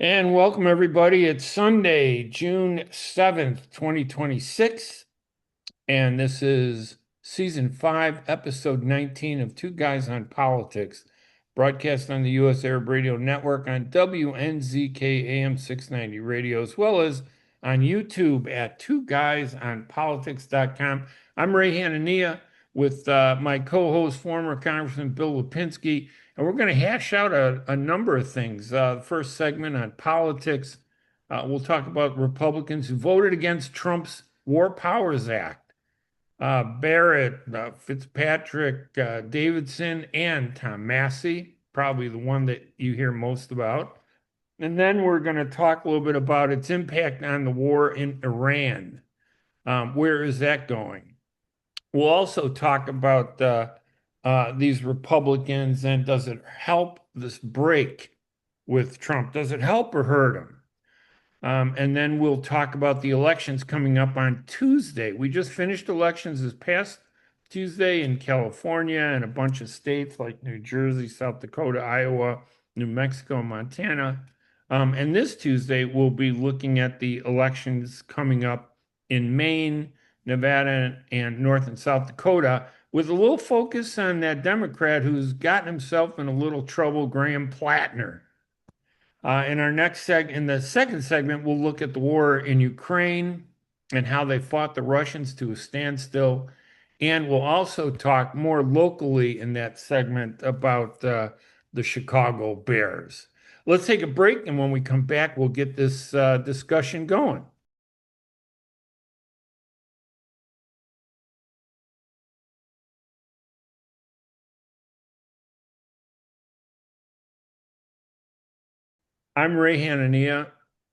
And welcome, everybody. It's Sunday, June 7th, 2026. And this is season 5, episode 19 of Two Guys on Politics, broadcast on the U.S. Arab Radio Network on WNZK AM 690 radio, as well as on YouTube at twoguyesonpolitics.com. I'm Ray Hanania with my co-host, former Congressman Bill Lipinski. And we're going to hash out a number of things. The first segment on politics, we'll talk about Republicans who voted against Trump's War Powers Act. Barrett, Fitzpatrick, Davidson, and Tom Massie, probably the one that you hear most about. And then we're going to talk a little bit about its impact on the war in Iran. Where is that going? We'll also talk about these Republicans, and does it help this break with Trump? Does it help or hurt him? And then we'll talk about the elections coming up on Tuesday. We just finished elections this past Tuesday in California and a bunch of states like New Jersey, South Dakota, Iowa, New Mexico, Montana. And this Tuesday, we'll be looking at the elections coming up in Maine, Nevada, and North and South Dakota, with a little focus on that Democrat who's gotten himself in a little trouble, Graham Plattner. In the second segment, we'll look at the war in Ukraine and how they fought the Russians to a standstill. And we'll also talk more locally in that segment about the Chicago Bears. Let's take a break, and when we come back, we'll get this discussion going. I'm Ray Hanania.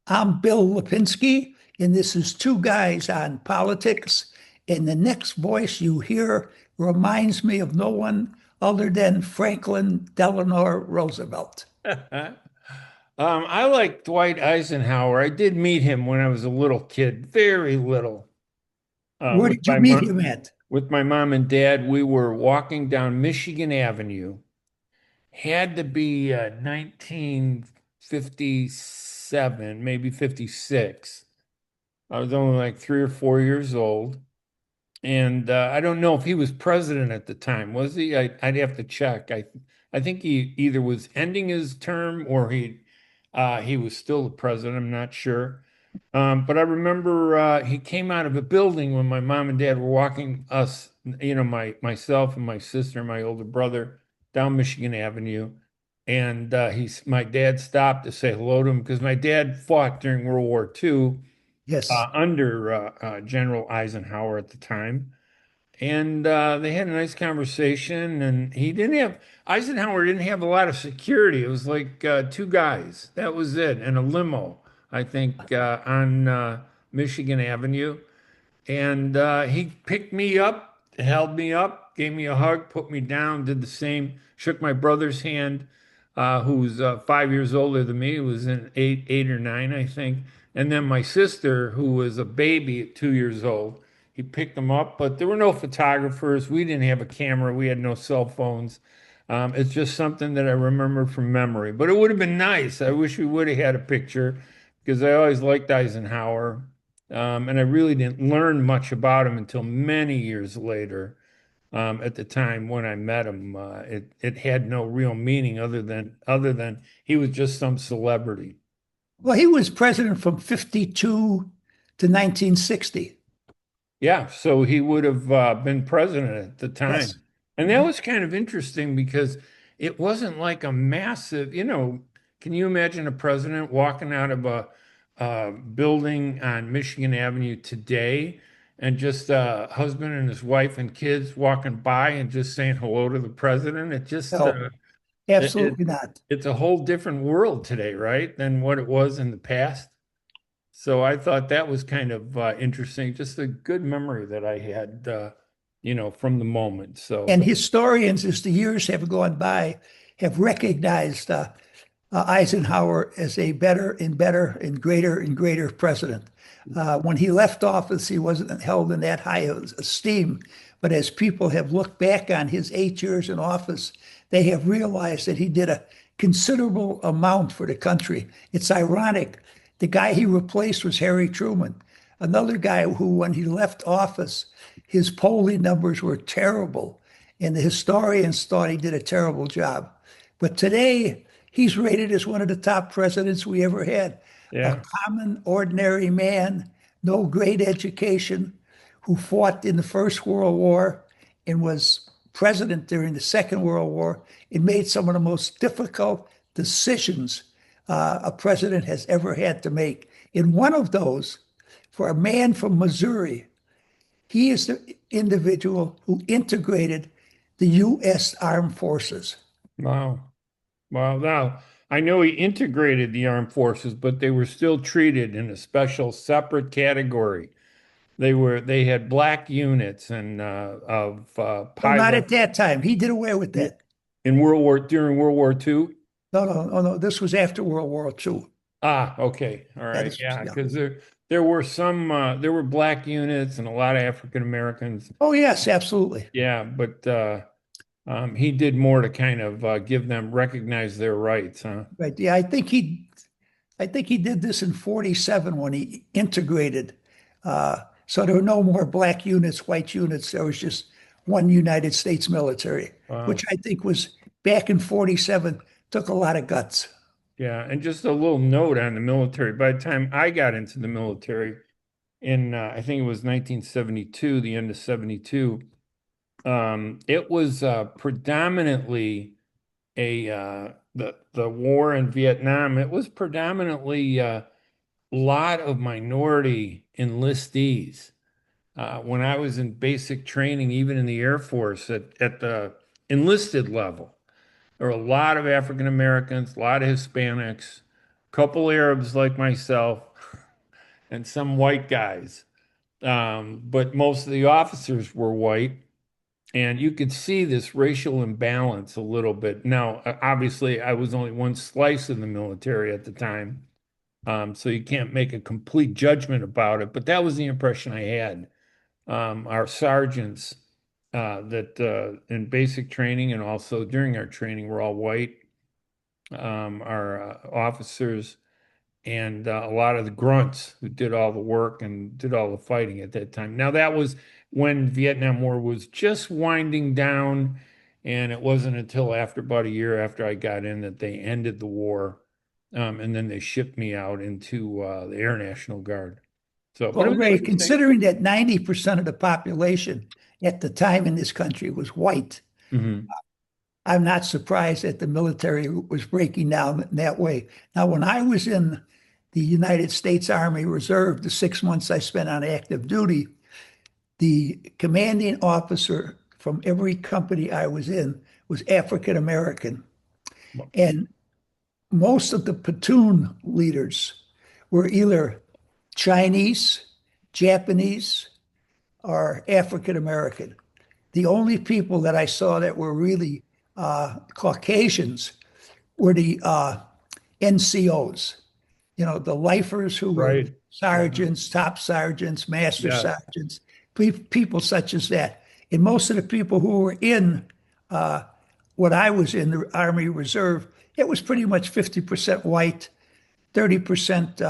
I'm Bill Lipinski, and this is Two Guys on Politics. And the next voice you hear reminds me of no one other than Franklin Delano Roosevelt. I like Dwight Eisenhower. I did meet him when I was a little kid, very little. Where did you meet him at? With my mom and dad. We were walking down Michigan Avenue. Had to be 1957, maybe 56. I was only like 3 or 4 years old. And I don't know if he was president at the time, was he? I'd have to check. I think he either was ending his term or he was still the president. I'm not sure. But I remember he came out of a building when my mom and dad were walking us, myself and my sister and my older brother down Michigan Avenue. And my dad stopped to say hello to him because my dad fought during World War II Yes. under General Eisenhower at the time. And they had a nice conversation, and Eisenhower didn't have a lot of security. It was like two guys. That was it, and a limo, I think, on Michigan Avenue. And he picked me up, held me up, gave me a hug, put me down, did the same, shook my brother's hand, who's 5 years older than me, was in eight or nine, I think. And then my sister, who was a baby at 2 years old, he picked them up, but there were no photographers. We didn't have a camera. We had no cell phones. It's just something that I remember from memory. But it would have been nice. I wish we would have had a picture because I always liked Eisenhower. And I really didn't learn much about him until many years later. At the time when I met him, it had no real meaning other than he was just some celebrity. Well, he was president from 52 to 1960. Yeah, so he would have been president at the time. Yes. And that was kind of interesting because it wasn't like a massive, can you imagine a president walking out of a building on Michigan Avenue today and just a husband and his wife and kids walking by and just saying hello to the president? It just, No, it, it, absolutely not. it's a whole different world today, right, than what it was in the past. So I thought that was kind of interesting, just a good memory that I had, from the moment. So, And historians, as the years have gone by, have recognized Eisenhower as a better and greater president. When he left office, he wasn't held in that high of esteem. But as people have looked back on his 8 years in office, they have realized that he did a considerable amount for the country. It's ironic. The guy he replaced was Harry Truman, another guy who, when he left office, his polling numbers were terrible, and the historians thought he did a terrible job. But today, he's rated as one of the top presidents we ever had. A Yeah. common, ordinary man, no great education, who fought in the First World War and was president during the Second World War. It made some of the most difficult decisions a president has ever had to make. In one of those, for a man from Missouri, he is the individual who integrated the U.S. Armed Forces. Wow. Wow. Now, I know he integrated the armed forces, but they were still treated in a special separate category. They had black units and of No, not at pilots that time. He did away with that. in during World War II. No, no, no, no. This was after World War II. Ah, okay. All Yeah, right. this was, Yeah, yeah. because there were some there were black units and a lot of African Americans. Oh, yes, absolutely. Yeah, but he did more to kind of give them recognize their rights, huh? Right. Yeah, I think he did this in 47 when he integrated. So there were no more black units, white units. There was just one United States military, which Wow. I think was back in 47, took a lot of guts. Yeah, and just a little note on the military. By the time I got into the military in I think it was 1972, the end of 72, it was predominantly a the war in Vietnam. It was predominantly a lot of minority enlistees. When I was in basic training, even in the Air Force at the enlisted level, there were a lot of African Americans, a lot of Hispanics, a couple Arabs like myself, and some white guys. But most of the officers were white. And you could see this racial imbalance a little bit. Now, obviously, I was only one slice in the military at the time, so you can't make a complete judgment about it. But that was the impression I had. Our sergeants that in basic training and also during our training were all white. Our officers and a lot of the grunts who did all the work and did all the fighting at that time. Now, that was when Vietnam War was just winding down, and it wasn't until after about a year after I got in that they ended the war, and then they shipped me out into the Air National Guard. So, but it Well, was Ray, interesting. considering that 90% of the population at the time in this country was white, Mhm. I'm not surprised that the military was breaking down in that way. Now, when I was in the United States Army Reserve, the 6 months I spent on active duty, the commanding officer from every company I was in was African American. And most of the platoon leaders were either Chinese, Japanese, or African American. The only people that I saw that were really Caucasians were the NCOs, the lifers who were Right. Yeah. sergeants, top sergeants, master Yes. sergeants, people such as that. And most of the people who were in what I was in, the Army Reserve, it was pretty much 50% white, 30%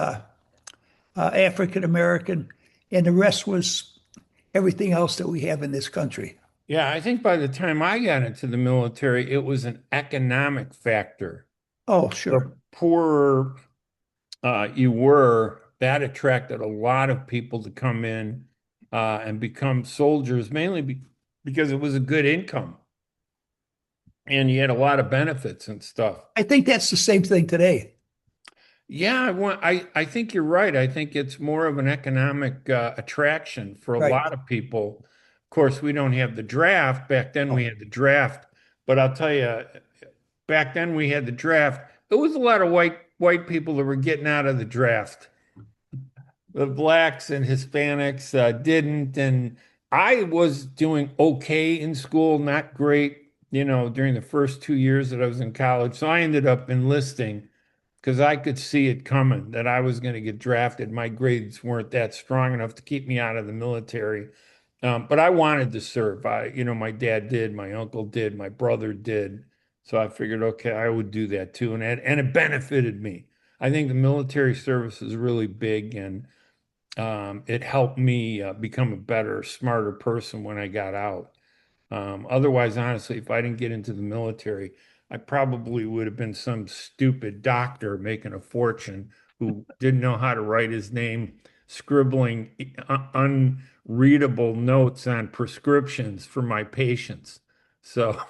African American, and the rest was everything else that we have in this country. Yeah, I think by the time I got into the military, it was an economic factor. Oh, sure. The poorer you were, that attracted a lot of people to come in and become soldiers, mainly because it was a good income and you had a lot of benefits and stuff. I think that's the same thing today. Yeah, I think you're right. I think it's more of an economic attraction for a Right. lot of people. Of course, we don't have the draft. Back then we Oh, had the draft, but I'll tell you, back then we had the draft. There was a lot of white people that were getting out of the draft. The blacks and Hispanics didn't, and I was doing okay in school, not great, during the first 2 years that I was in college. So I ended up enlisting because I could see it coming that I was going to get drafted. My grades weren't that strong enough to keep me out of the military. But I wanted to serve. My dad did, my uncle did, my brother did. So I figured, okay, I would do that too. And it benefited me. I think the military service is really big, and it helped me become a better, smarter person when I got out. Otherwise, honestly, if I didn't get into the military, I probably would have been some stupid doctor making a fortune who didn't know how to write his name, scribbling unreadable notes on prescriptions for my patients. So,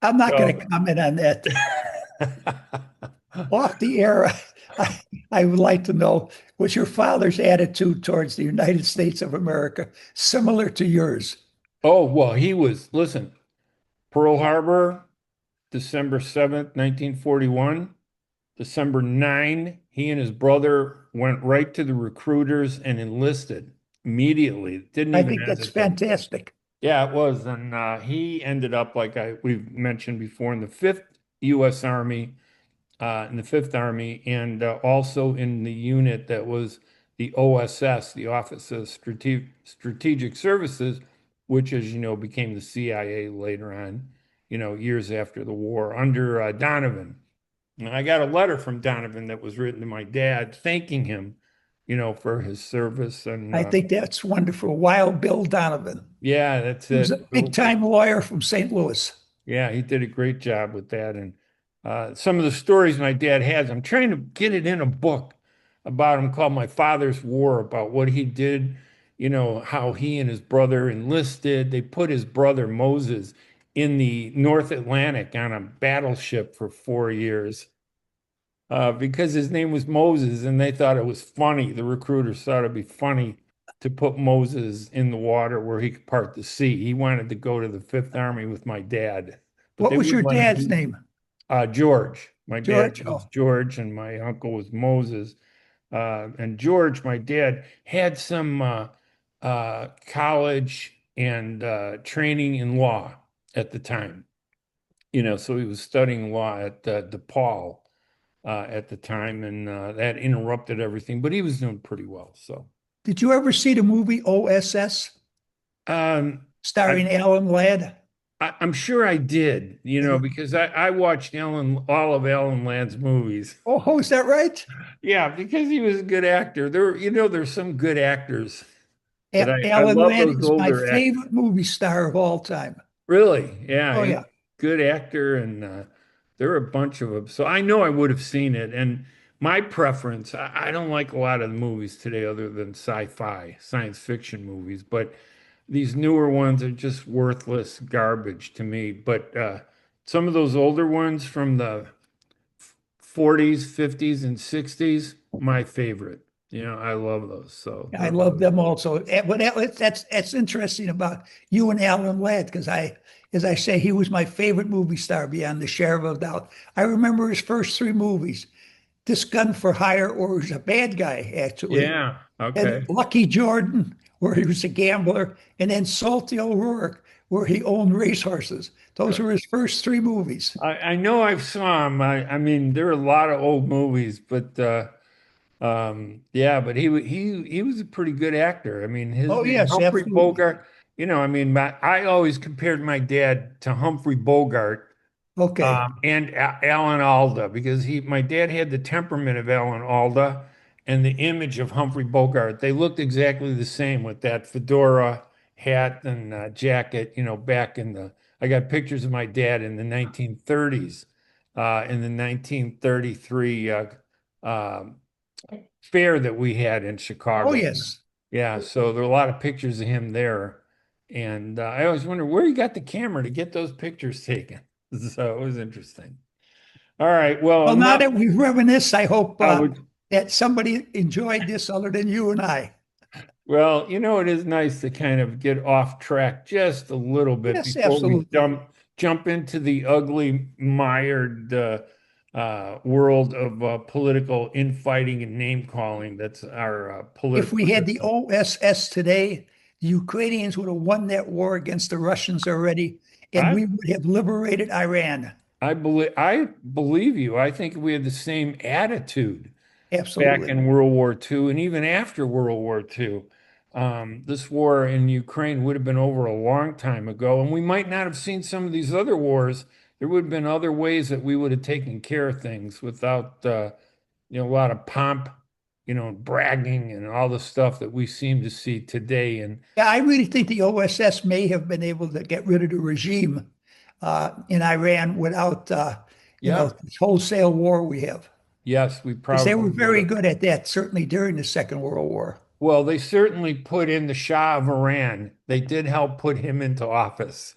I'm not going to so comment on that. Off the air, I, I would like to know, was your father's attitude towards the United States of America similar to yours? oh, well, listen, Pearl Harbor, December 7th, 1941. December 9, he and his brother went right to the recruiters and enlisted immediately. Didn't I even think that's hesitate. fantastic. Yeah, it was. And he ended up, like we've mentioned before, in the 5th U.S. Army, in the 5th Army, and also in the unit that was the OSS, the Office of Strategic Services, which, as you know, became the CIA later on, years after the war, under Donovan. And I got a letter from Donovan that was written to my dad thanking him, for his service. And I think that's wonderful. Wild Bill Donovan. yeah, that's He was a it. big time lawyer from St. Louis. Yeah, he did a great job with that. And some of the stories my dad has, I'm trying to get it in a book about him called My Father's War, about what he did, how he and his brother enlisted. They put his brother Moses in the North Atlantic on a battleship for 4 years. Because his name was Moses, and they thought it was funny. The recruiters thought it'd be funny to put Moses in the water where he could part the sea. He wanted to go to the Fifth Army with my dad, but What they was your wouldn't let him dad's do. name? George. My dad George? was Oh, George, and my uncle was Moses. And George, my dad, had some college and training in law at the time. So he was studying law at DePaul at the time, and that interrupted everything. But he was doing pretty well. So, did you ever see the movie OSS um, I, starring Alan Ladd? I'm sure I did, because I watched all of Alan Ladd's movies. Oh, is that right? Yeah, because he was a good actor. There's some good actors that I Alan love Ladd those is my older actors. favorite movie star of all time. Really? Yeah, Oh, he was yeah. a good actor, and there are a bunch of them. So I know I would have seen it. And my preference, I don't like a lot of the movies today other than sci-fi, science fiction movies, but these newer ones are just worthless garbage to me. But some of those older ones from the 40s, 50s, and 60s, my favorite. I love those. So I love them also. But that's interesting about you and Alan Ladd because as I say, he was my favorite movie star beyond the share of a doubt. I remember his first three movies: This Gun for Hire, or he was a bad guy actually, yeah, and okay. Lucky Jordan, where he was a gambler, and then Salty O'Rourke, where he owned racehorses. Those were his first three movies. I know I've saw him. I mean, there are a lot of old movies, but yeah, but he was a pretty good actor. I mean, his Oh name yes, Humphrey absolutely. Bogart. I mean, I always compared my dad to Humphrey Bogart Okay. and Alan Alda, because my dad had the temperament of Alan Alda and the image of Humphrey Bogart. They looked exactly the same with that fedora hat and jacket. Back in I got pictures of my dad in the 1930s, in the 1933 um fair that we had in Oh Chicago. yes. Yeah, so there are a lot of pictures of him there. And I always wonder where he got the camera to get those pictures taken. So it was interesting. All right. Well, Well, now enough. that we've reminisced, I hope I would, that somebody enjoyed this other than you and I. well, it is nice to kind of get off track just a little bit Yes, before we absolutely. jump into the ugly, mired world of political infighting and name calling. That's our If political we had the system. OSS today, the Ukrainians would have won that war against the Russians already, and I we would have liberated Iran. I believe you. I think we had the same attitude back Absolutely. in World War II and even after World War II. This war in Ukraine would have been over a long time ago, and we might not have seen some of these other wars. There would have been other ways that we would have taken care of things without, a lot of pomp, bragging and all the stuff that we seem to see today. And Yeah, I really think the OSS may have been able to get rid of the regime in Iran without, yeah, this wholesale war we have. yes, we Because they were probably would very have. good at that, certainly during the Second World War. Well, they certainly put in the Shah of Iran. They did help put him into office.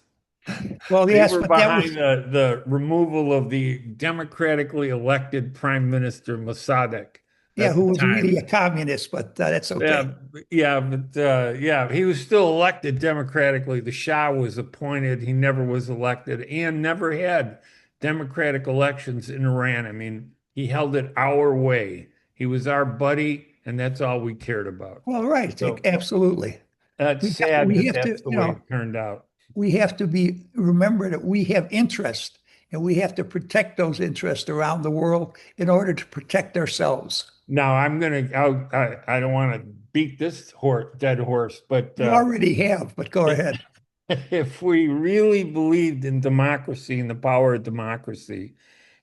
Well, They yes, were but that behind was, the removal of the democratically elected Prime Minister Mossadegh yeah, at who the was really time. a communist, but that's okay. Yeah, yeah, but yeah, he was still elected democratically. The Shah was appointed. He never was elected and never had democratic elections in Iran. I mean, he held it our way. He was our buddy, and that's all we cared about. Well, right, So absolutely. that's sad We that have to, that's the way it turned out. we have to remember that we have interest and we have to protect those interests around the world in order to protect ourselves. Now I don't want to beat this dead horse, but You already have, but go ahead. if we really believed in democracy and the power of democracy,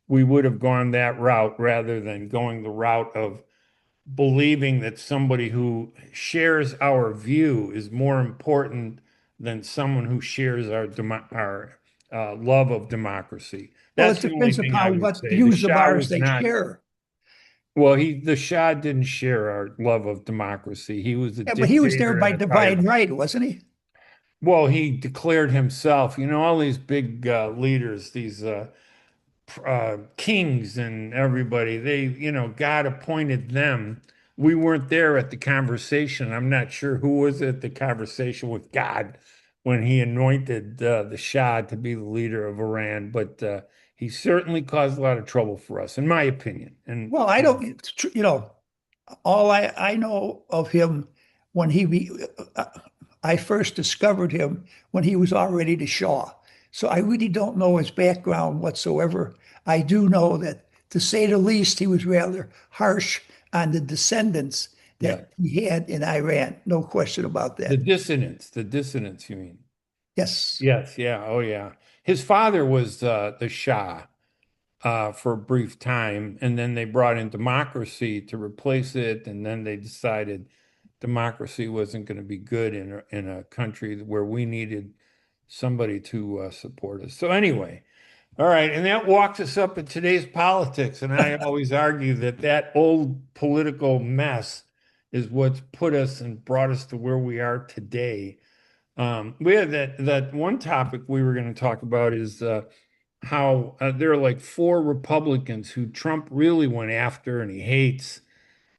we would have gone that route rather than going the route of believing that somebody who shares our view is more important than someone who shares our love of democracy. Well, That's it the only depends thing I upon would what say. The views of Shah ours was they not, share. well, the Shah didn't share our love of democracy. He was a Yeah, but he was there dictator by and a divine tyrant. right, wasn't he? Well, he declared himself, all these big leaders, these kings and everybody, God appointed them. We weren't there at the conversation. I'm not sure who was at the conversation with God when he anointed the Shah to be the leader of Iran, but he certainly caused a lot of trouble for us, in my opinion. And Well, I don't, all I know of him when uh, I first discovered him when he was already the Shaw. So I really don't know his background whatsoever. I do know that, to say the least, he was rather harsh on the descendants yeah, that he had in Iran. No question about that. the dissonance, you mean? Yes. Yes, yeah, oh yeah. His father was the Shah for a brief time, and then they brought in democracy to replace it, and then they decided democracy wasn't going to be good in a country where we needed somebody to support us. So anyway, all right, and that walks us up in today's politics, and I always argue that that old political mess is what's put us and brought us to where we are today. We had that one topic we were going to talk about is how there are like four Republicans who Trump really went after and he hates.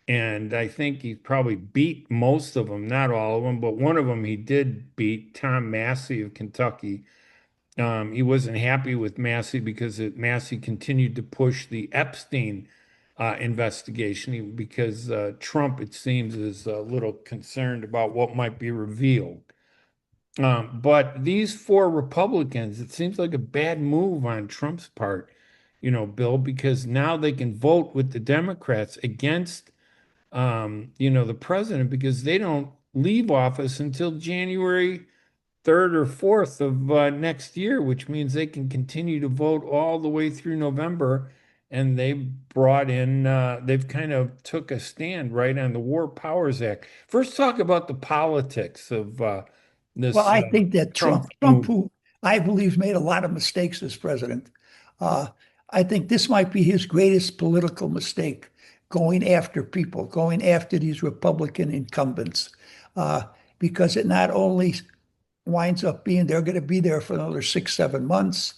And I think he probably beat most of them, not all of them, but one of them he did beat, Tom Massie of Kentucky. He wasn't happy with Massie because Massie continued to push the Epstein investigation because Trump, it seems, is a little concerned about what might be revealed. But these four Republicans, it seems like a bad move on Trump's part, Bill, because now they can vote with the Democrats against, the president because they don't leave office until January 3rd or 4th of next year, which means they can continue to vote all the way through November. And they've kind of took a stand right on the War Powers Act. First, talk about the politics of Well, this I think that Trump Trump, move. who I believe made a lot of mistakes as president, uh, I think this might be his greatest political mistake, going after people, going after these Republican incumbents, uh, because it not only winds up being they're going to be there for another 6, 7 months.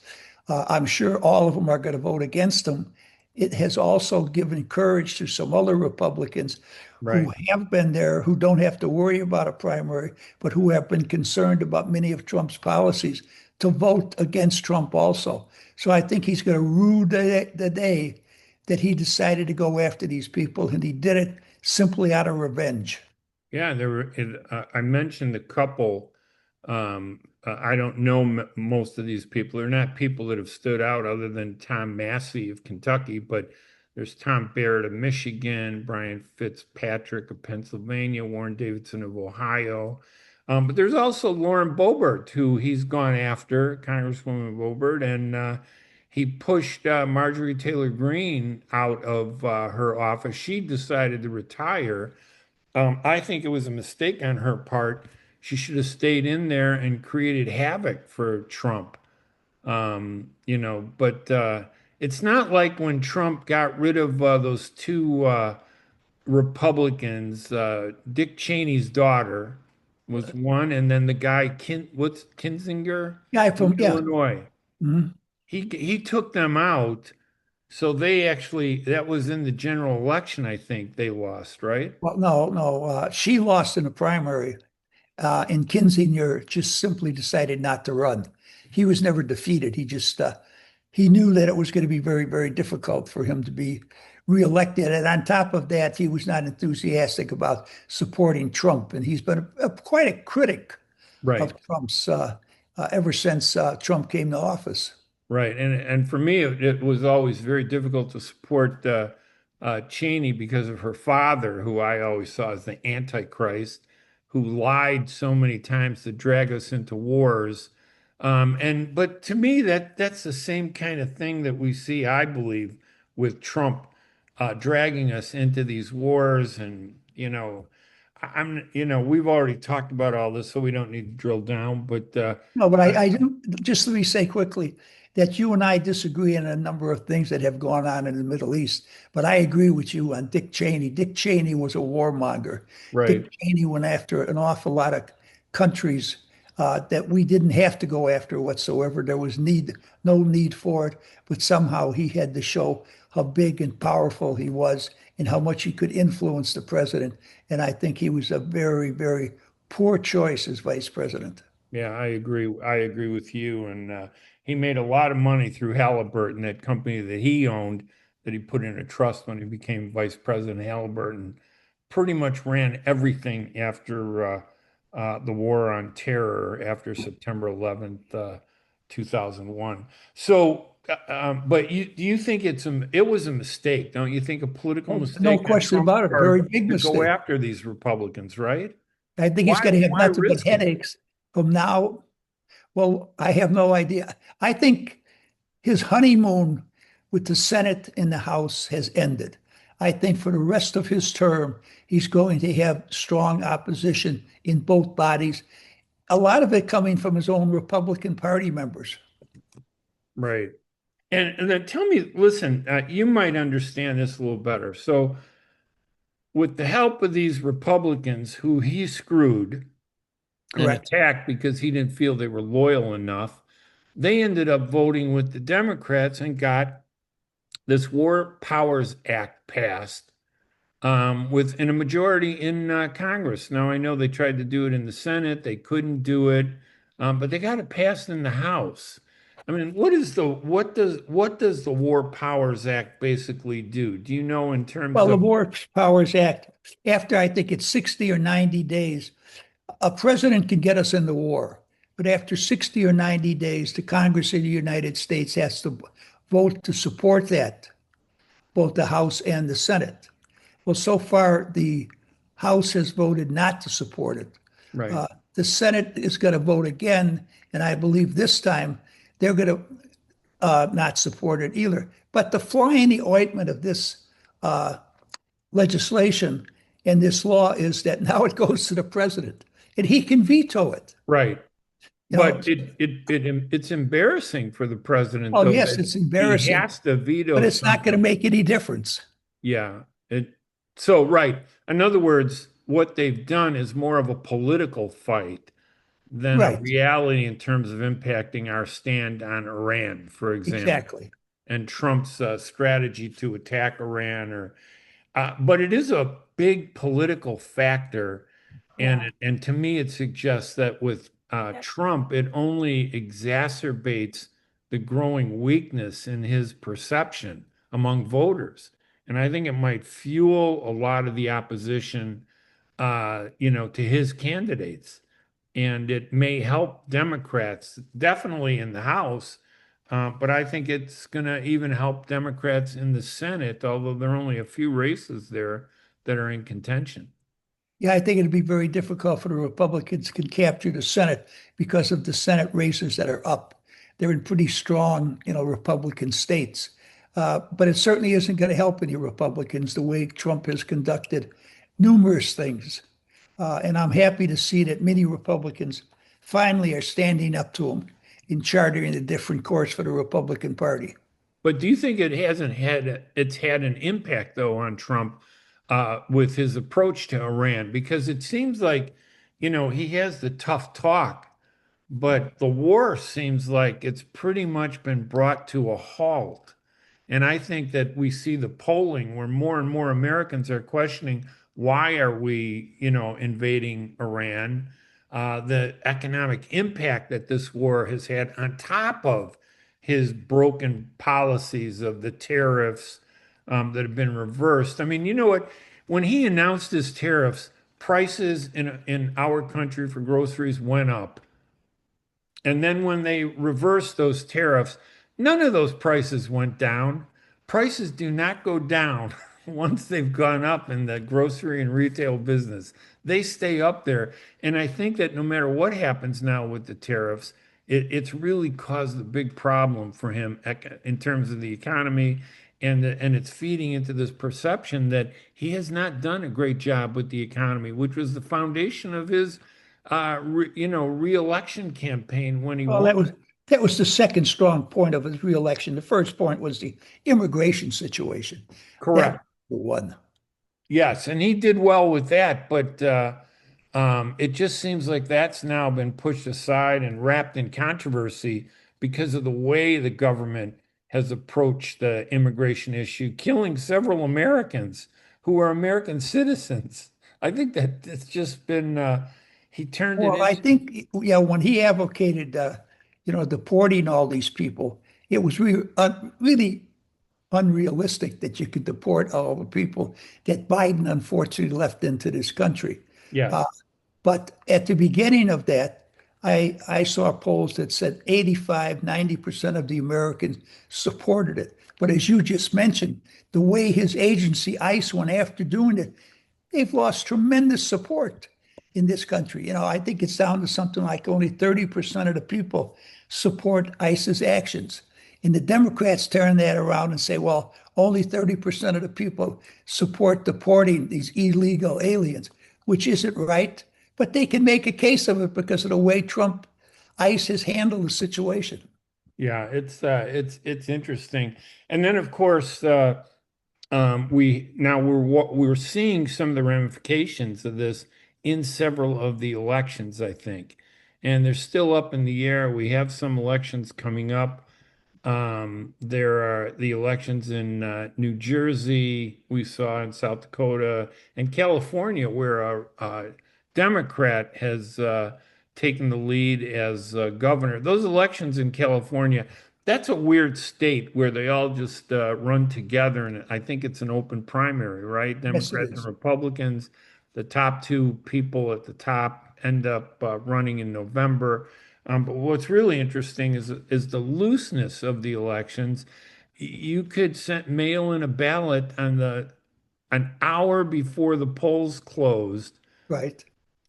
I'm sure all of them are going to vote against him. It has also given courage to some other Republicans Right. who have been there, who don't have to worry about a primary, but who have been concerned about many of Trump's policies to vote against Trump also. So I think he's going to rue the day that he decided to go after these people, and he did it simply out of revenge. Yeah, I mentioned a couple. I don't know most of these people. They're not people that have stood out other than Tom Massey of Kentucky, but There's Tom Barrett of Michigan, Brian Fitzpatrick of Pennsylvania, Warren Davidson of Ohio. But there's also Lauren Boebert, who he's gone after, Congresswoman Boebert, and he pushed Marjorie Taylor Greene out of her office. She decided to retire. I think it was a mistake on her part. She should have stayed in there and created havoc for Trump. But it's not like when Trump got rid of those two Republicans, Dick Cheney's daughter was one, and then the guy what's Kinzinger Guy from from, yeah. Illinois. Mhm. He took them out, so they actually that was in the general election. I think they lost, right? Well, no. She lost in the primary, and Kinzinger just simply decided not to run. He was never defeated. He knew that it was going to be very, very difficult for him to be reelected. And on top of that, he was not enthusiastic about supporting Trump. And he's been quite a critic Right. of Trump's ever since Trump came to office. Right. And for me, it was always very difficult to support Cheney because of her father, who I always saw as the Antichrist, who lied so many times to drag us into wars. But to me, that's the same kind of thing that we see, I believe, with Trump dragging us into these wars. And, we've already talked about all this, so we don't need to drill down. But No, but I do, just let me say quickly that you and I disagree on a number of things that have gone on in the Middle East. But I agree with you on Dick Cheney. Dick Cheney was a warmonger. Dick right. Cheney went after an awful lot of countries that we didn't have to go after whatsoever. There was no need for it, but somehow he had to show how big and powerful he was and how much he could influence the president. And I think he was a very, very poor choice as vice president. Yeah, I agree. I agree with you. And he made a lot of money through Halliburton, that company that he owned, that he put in a trust when he became vice president. Halliburton pretty much ran everything after the war on terror after September 11th, 2001. So, but do you think it was a mistake? Don't you think a political Oh, no mistake on question Trump's about it. A very part big to go mistake. after these Republicans, right? I think he's Why, going to have why nothing but risk it? headaches from now. Well, I have no idea. I think his honeymoon with the Senate and the House has ended. I think for the rest of his term, he's going to have strong opposition in both bodies, a lot of it coming from his own Republican Party members. Right. And then tell me, listen, you might understand this a little better. So, with the help of these Republicans who he screwed and Correct. attacked because he didn't feel they were loyal enough, they ended up voting with the Democrats and got this War Powers Act passed within a majority in Congress. Now, I know they tried to do it in the Senate, they couldn't do it, but they got it passed in the House. I mean, what does the War Powers Act basically do? Do you know in terms Well, the of War Powers Act, after I think it's 60 or 90 days, a president can get us in the war. But after 60 or 90 days, the Congress of the United States has to vote to support that, both the House and the Senate. Well, so far, the House has voted not to support it. right, The Senate is going to vote again, and I believe this time they're going to not support it either. But the fly in the ointment of this legislation and this law is that now it goes to the president, and he can veto it. right? You know, But it's embarrassing for the president oh though yes, that it's he embarrassing, has to but veto it's not going to something. make any difference. Yeah. So right. In other words, what they've done is more of a political fight than a Right, reality in terms of impacting our stand on Iran, for example, exactly. and Trump's strategy to attack Iran. But it is a big political factor, and to me, it suggests that with Trump, it only exacerbates the growing weakness in his perception among voters. And I think it might fuel a lot of the opposition, to his candidates. And it may help Democrats, definitely in the House, But I think it's going to even help Democrats in the Senate, although there are only a few races there that are in contention. Yeah, I think it'd be very difficult for the Republicans to capture the Senate because of the Senate races that are up. They're in pretty strong, Republican states. But it certainly isn't going to help any Republicans the way Trump has conducted numerous things. And I'm happy to see that many Republicans finally are standing up to him in charting a different course for the Republican Party. But do you think it's had an impact though on Trump with his approach to Iran? Because it seems like, he has the tough talk, but the war seems like it's pretty much been brought to a halt. And I think that we see the polling where more and more Americans are questioning why are we, invading Iran? The economic impact that this war has had on top of his broken policies of the tariffs that have been reversed. I mean, you know what? When he announced his tariffs, prices in our country for groceries went up. And then when they reversed those tariffs, none of those prices went down. Prices do not go down once they've gone up in the grocery and retail business. They stay up there. And I think that no matter what happens now with the tariffs, it's really caused a big problem for him in terms of the economy. And it's feeding into this perception that he has not done a great job with the economy, which was the foundation of his reelection campaign when he Well, won. that was the second strong point of his reelection. The first point was the immigration situation. That Correct. was the one. Yes, and he did well with that, but it just seems like that's now been pushed aside and wrapped in controversy because of the way the government has approached the immigration issue, killing several Americans who are American citizens. I think that it's just been he turned it Well, I into. think, yeah, when he advocated, deporting all these people, it was really unrealistic that you could deport all the people that Biden unfortunately left into this country. Uh, Yes. but at the beginning of that, I saw polls that said 85, 90% of the Americans supported it. But as you just mentioned, the way his agency, ICE, went after doing it, they've lost tremendous support in this country. I think it's down to something like only 30% of the people support ICE's actions. And the Democrats turn that around and say, well, only 30% of the people support deporting these illegal aliens, which isn't right. But they can make a case of it because of the way ICE has handled the situation. Yeah, it's interesting. And then of course we're seeing some of the ramifications of this in several of the elections, I think. And they're still up in the air. We have some elections coming up. There are the elections in New Jersey, we saw in South Dakota, and California, where a Democrat has taken the lead as governor. Those elections in California, that's a weird state where they all just run together, and I think it's an open primary, right? Yes, it Democrats and is. Republicans, the top two people at the top end up running in November. But what's really interesting is the looseness of the elections. You could mail in a ballot on the an hour before the polls closed Right.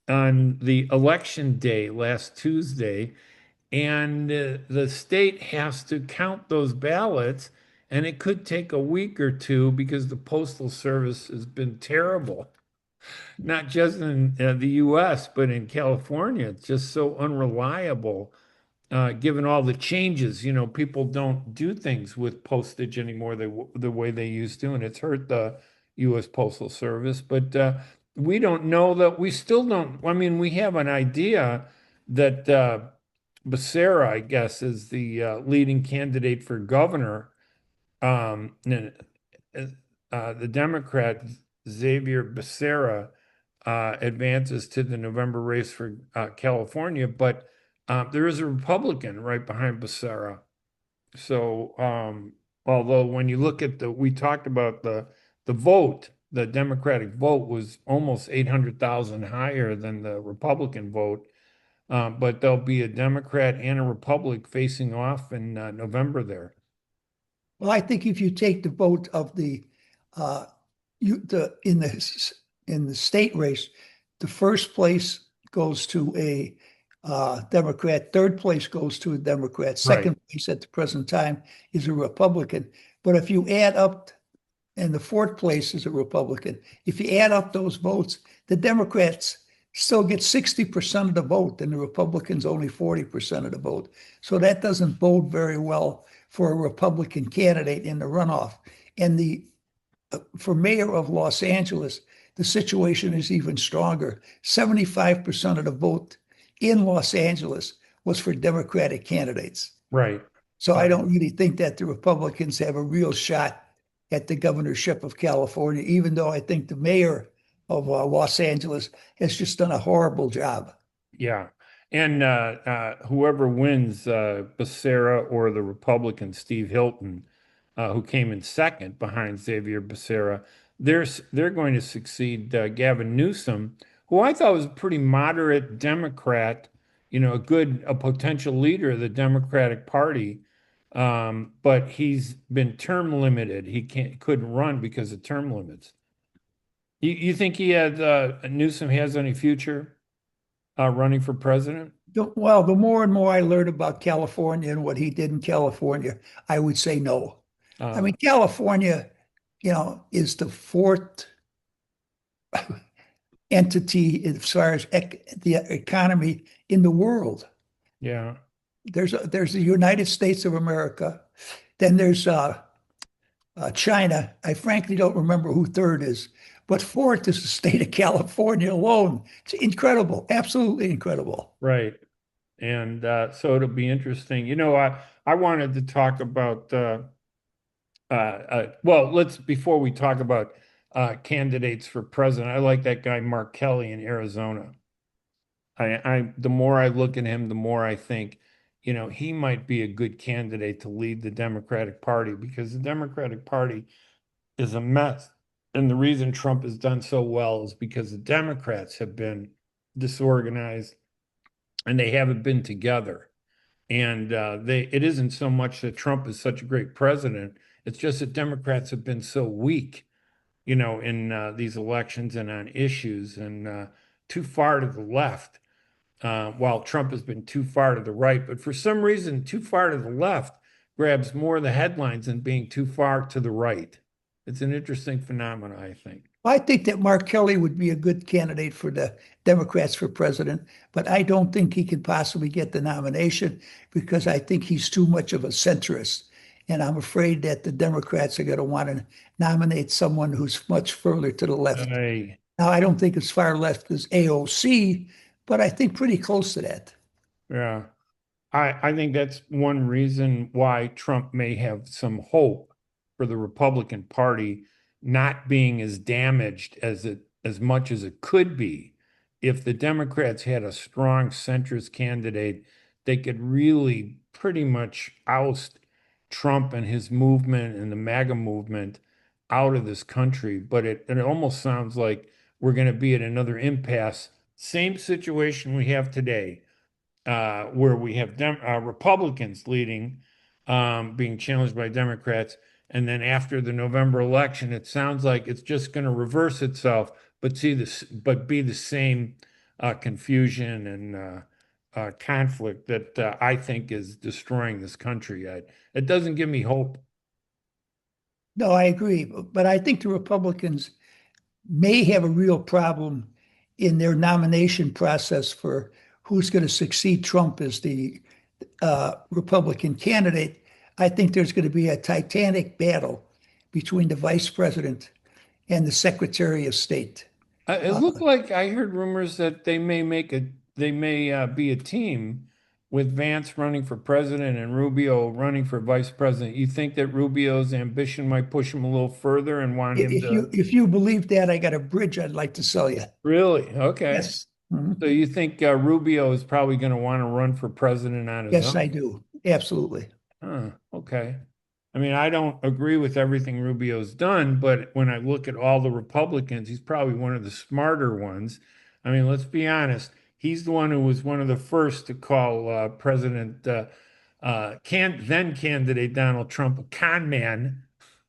on the election day last Tuesday, and the state has to count those ballots, and it could take a week or two because the postal service has been terrible, not just in the U.S., but in California. It's just so unreliable given all the changes. People don't do things with postage anymore the way they used to, and it's hurt the U.S. Postal Service. But we don't know that. We still don't. I mean, we have an idea that Becerra, I guess, is the leading candidate for governor. And, the Democrat Xavier Becerra advances to the November race for California, but there is a Republican right behind Becerra. So, although when you look at we talked about the vote, the Democratic vote was almost 800,000 higher than the Republican vote. but there'll be a Democrat and a Republic facing off in November there. Well, I think if you take the vote of the uh, in the state race, the first place goes to a Democrat, third place goes to a Democrat, Right, second place at the present time is a Republican. But if you add up, and the fourth place is a Republican, if you add up those votes, the Democrats still get 60% of the vote, and the Republicans only 40% of the vote. So that doesn't bode very well for a Republican candidate in the runoff. And the for mayor of Los Angeles, the situation is even stronger. 75% of the vote in Los Angeles was for Democratic candidates. right. So Uh, I don't really think that the Republicans have a real shot at the governorship of California, even though I think the mayor of Los Angeles has just done a horrible job. Yeah. And whoever wins, Becerra or the Republican, Steve Hilton, who came in second behind Xavier Becerra, they're going to succeed Gavin Newsom, who I thought was a pretty moderate Democrat, a potential leader of the Democratic Party. But he's been term limited. He couldn't run because of term limits. You think Newsom has any future running for president? Well, the more and more I learn about California and what he did in California, I would say no. I Uh, mean, California, is the fourth entity as far as the economy in the world. yeah, There's the United States of America, then there's China. I frankly don't remember who third is, but fourth is the state of California alone. It's incredible, absolutely incredible. right. And so it'll be interesting. I wanted to talk about well, let's before we talk about candidates for president. I like that guy Mark Kelly in Arizona. The more I look at him, the more I think, he might be a good candidate to lead the Democratic Party because the Democratic Party is a mess. And the reason Trump has done so well is because the Democrats have been disorganized and they haven't been together. And it isn't so much that Trump is such a great president, it's just that Democrats have been so weak, in these elections and on issues and too far to the left, while Trump has been too far to the right. But for some reason, too far to the left grabs more of the headlines than being too far to the right. It's an interesting phenomenon, I think. I think that Mark Kelly would be a good candidate for the Democrats for president, but I don't think he could possibly get the nomination because I think he's too much of a centrist. And I'm afraid that the Democrats are going to want to nominate someone who's much further to the left. I Now, I don't think as far left as AOC, but I think pretty close to that. Yeah. I think that's one reason why Trump may have some hope for the Republican Party not being as damaged as much as it could be. If the Democrats had a strong centrist candidate, they could really pretty much oust Trump and his movement and the MAGA movement out of this country. But it almost sounds like we're going to be at another impasse. Same situation we have today where we have Republicans leading, being challenged by Democrats. And then after the November election, it sounds like it's just going to reverse itself, but be the same confusion and conflict that I think is destroying this country. It doesn't give me hope. No, I agree. But I think the Republicans may have a real problem in their nomination process for who's going to succeed Trump as the Republican candidate. I think there's going to be a titanic battle between the vice president and the Secretary of State. It looked like I heard rumors that they may be a team with Vance running for president and Rubio running for vice president. You think that Rubio's ambition might push him a little further and want him If to you believe that, I got a bridge I'd like to sell you. really? Okay. Yes. Mhm. So you think Rubio is probably going to want to run for president on his Yes, I own? do. Absolutely. Huh, okay. I mean, I don't agree with everything Rubio's done, but when I look at all the Republicans, he's probably one of the smarter ones. I mean, let's be honest. He's the one who was one of the first to call President then candidate Donald Trump a con man,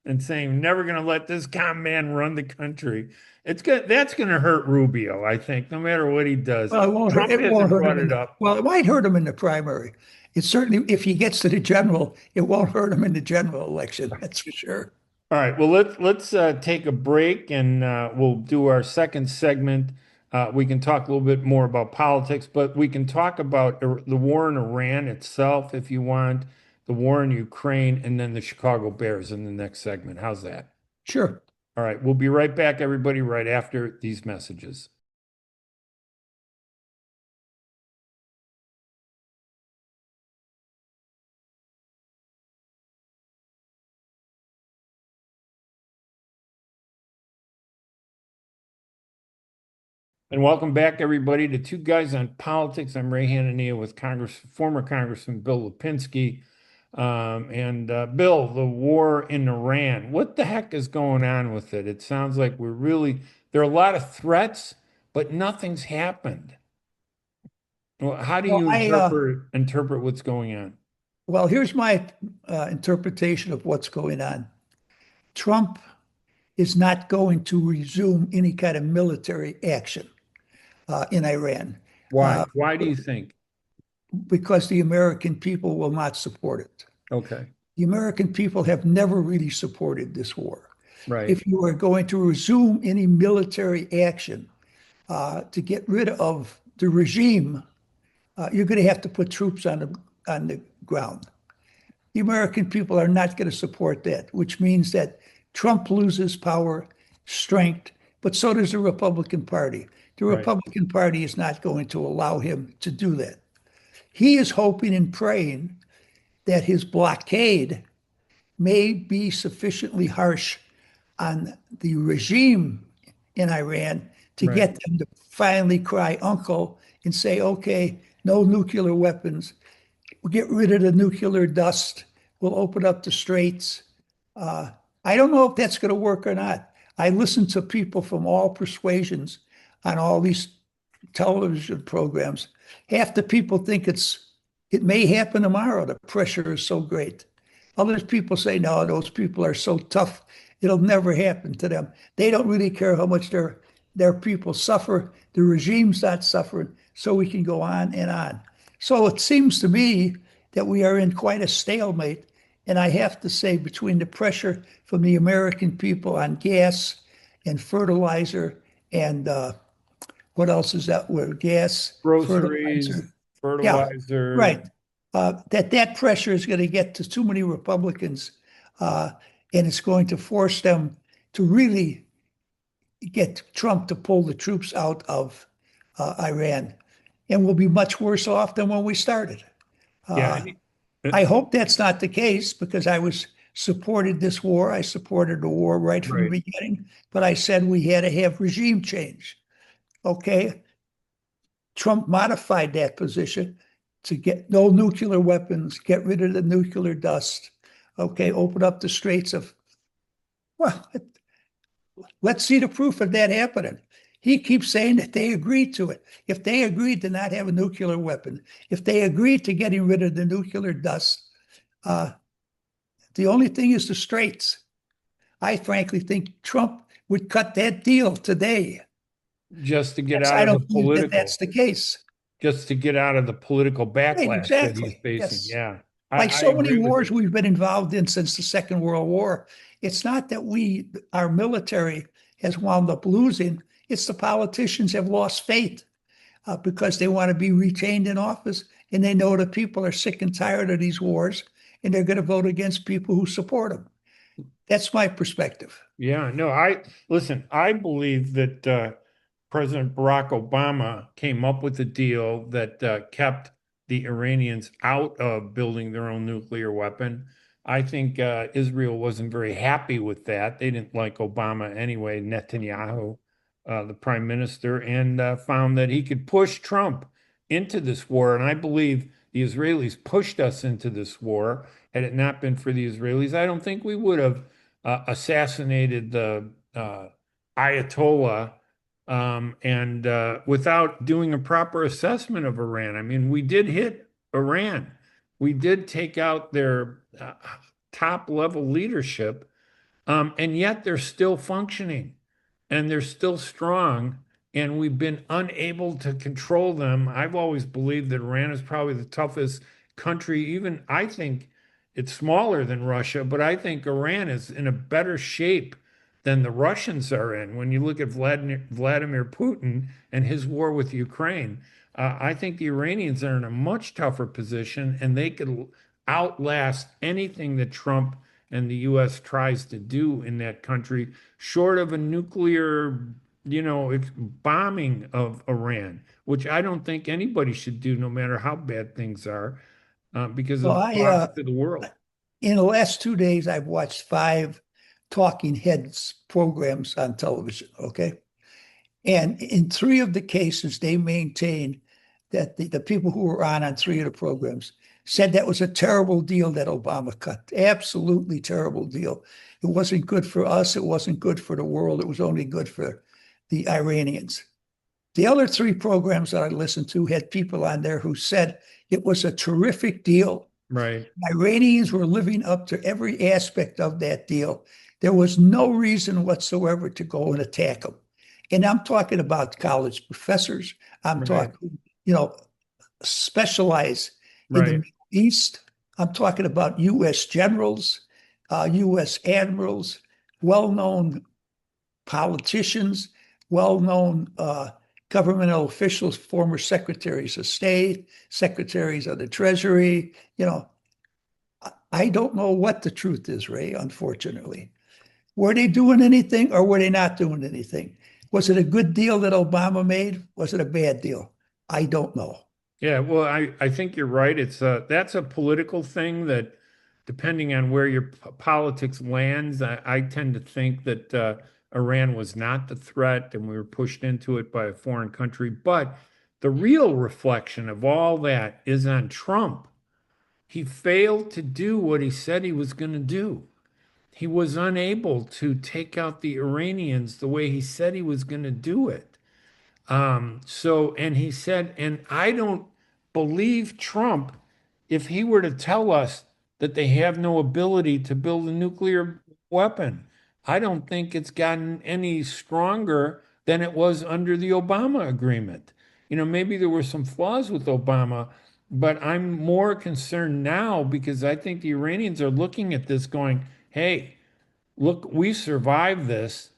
and saying never going to let this con man run the country. That's going to hurt Rubio, I think, no matter what he does. Well, it won't hurt. Trump It won't hasn't hurt brought him it up. well, it might hurt him in the primary. It certainly, if he gets to the general, it won't hurt him in the general election. That's for sure. All right. Well, let's take a break and we'll do our second segment. We can talk a little bit more about politics, but we can talk about the war in Iran itself if you want, the war in Ukraine, and then the Chicago Bears in the next segment. How's that? Sure. All right. We'll be right back, everybody, right after these messages. And welcome back, everybody, to Two Guys on Politics. I'm Ray Hanania with former Congressman Bill Lipinski. Bill, the war in Iran, what the heck is going on with it? It sounds like there are a lot of threats, but nothing's happened. Well, how do Well, you interpret what's going on? well, here's my interpretation of what's going on. Trump is not going to resume any kind of military action in Iran Why? Why do you think? because the American people will not support it. Okay, The American people have never really supported this war. right, If you are going to resume any military action to get rid of the regime, you're going to have to put troops on the ground. The American people are not going to support that, which means that Trump loses power, strength, but so does the Republican Party. The right, Republican Party is not going to allow him to do that. He is hoping and praying that his blockade may be sufficiently harsh on the regime in Iran to right, get them to finally cry uncle and say, okay, no nuclear weapons. We'll get rid of the nuclear dust. We'll open up the straits. I don't know if that's going to work or not. I listen to people from all persuasions on all these television programs. Half the people think it may happen tomorrow. The pressure is so great. Other people say, no, those people are so tough, it'll never happen to them. They don't really care how much their people suffer. The regime's not suffering, so we can go on and on. So it seems to me that we are in quite a stalemate. And I have to say, between the pressure from the American people on gas and fertilizer and what else is that word? Gas, groceries, fertilizer. Yeah, fertilizer, right. That pressure is going to get to too many Republicans, uh, and it's going to force them to really get Trump to pull the troops out of Iran, and we'll be much worse off than when we started. yeah, I hope that's not the case because I was supported this war. I supported the war right from the right. beginning, but I said we had to have regime change. Okay. Trump modified that position to get no nuclear weapons, get rid of the nuclear dust. Okay. Open up the straits of, well, let's see the proof of that happening. He keeps saying that they agreed to it. If they agreed to not have a nuclear weapon, if they agreed to getting rid of the nuclear dust, uh, the only thing is the straits. I frankly think Trump would cut that deal today. Just to get out I of the don't believe that that's political, the case. just to get out of the political Right, backlash that he's exactly. facing. Yes. Yeah, Like I so many agree with wars you. we've been involved in since the Second World War, it's not that our military has wound up losing. It's the politicians have lost faith because they want to be retained in office and they know that people are sick and tired of these wars and they're going to vote against people who support them. That's my perspective. Yeah, no, listen, I believe that President Barack Obama came up with a deal that kept the Iranians out of building their own nuclear weapon. I think Israel wasn't very happy with that. They didn't like Obama anyway, Netanyahu, the prime minister, and found that he could push Trump into this war. And I believe the Israelis pushed us into this war. Had it not been for the Israelis, I don't think we would have assassinated the Ayatollah and without doing a proper assessment of Iran. I mean, we did hit Iran. We did take out their top level leadership, and yet they're still functioning and they're still strong. And we've been unable to control them. I've always believed that Iran is probably the toughest country. Even I think it's smaller than Russia, but I think Iran is in a better shape than the Russians are in. When you look at Vladimir Putin and his war with Ukraine, I think the Iranians are in a much tougher position, and they could outlast anything that Trump and the U.S. tries to do in that country, short of a nuclear, bombing of Iran, which I don't think anybody should do, no matter how bad things are, because Well, of the cost to the world. in the last 2 days, I've watched 5 talking heads programs on television. Okay. And in 3 of the cases, they maintained that the people who were on 3 of the programs said that was a terrible deal that Obama cut. Absolutely terrible deal. It wasn't good for us. It wasn't good for the world. It was only good for the Iranians. The other 3 programs that I listened to had people on there who said it was a terrific deal. Right. Iranians were living up to every aspect of that deal. There was no reason whatsoever to go and attack them. And I'm talking about college professors. I'm Right. talking, specialize in the Right. Middle East. I'm talking about U.S. generals, U.S. admirals, well-known politicians, well-known governmental officials, former secretaries of state, secretaries of the Treasury. I don't know what the truth is, Ray, unfortunately. Were they doing anything or were they not doing anything? Was it a good deal that Obama made? Was it a bad deal? I don't know. Yeah, well, I think you're right. That's a political thing that, depending on where your politics lands, I tend to think that Iran was not the threat and we were pushed into it by a foreign country. But the real reflection of all that is on Trump. He failed to do what he said he was going to do. He was unable to take out the Iranians the way he said he was going to do it. And he said, and I don't believe Trump if he were to tell us that they have no ability to build a nuclear weapon. I don't think it's gotten any stronger than it was under the Obama agreement. Maybe there were some flaws with Obama, but I'm more concerned now because I think the Iranians are looking at this going, hey, look, we survived this.